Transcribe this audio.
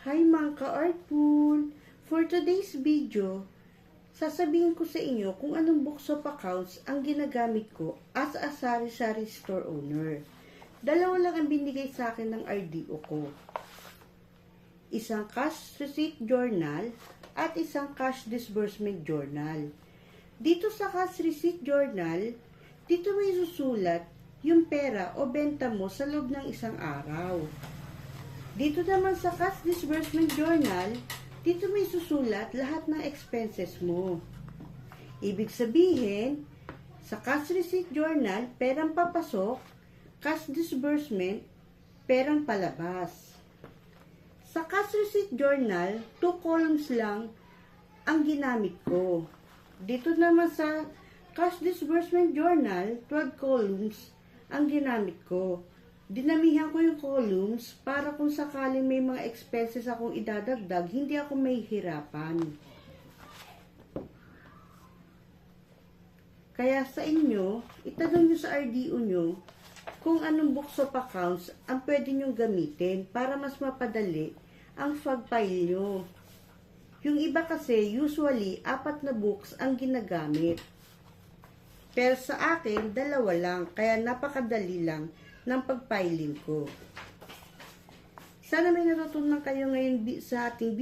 Hi mga ka-artful! For today's video, sasabihin ko sa inyo kung anong books of accounts ang ginagamit ko as a sari-sari store owner. Dalawa lang ang binigay sa akin ng RDO ko. Isang cash receipt journal at isang cash disbursement journal. Dito sa cash receipt journal, dito may susulat yung pera o benta mo sa loob ng isang araw. Dito naman sa cash disbursement journal, dito may susulat lahat ng expenses mo. Ibig sabihin, sa cash receipt journal, perang papasok, cash disbursement, perang palabas. Sa cash receipt journal, 2 columns lang ang ginamit ko. Dito naman sa cash disbursement journal, 12 columns ang ginamit ko. Dinamihan ko yung columns para kung sakaling may mga expenses akong idadagdag, hindi ako mahihirapan. Kaya sa inyo, itanong nyo sa RDO nyo kung anong books of accounts ang pwede nyong gamitin para mas mapadali ang pag-file nyo. Yung iba kasi, usually, 4 na books ang ginagamit. Pero sa akin, 2 lang, kaya napakadali lang ng pag-filing ko. Sana may natutunan kayo ngayon sa ating video.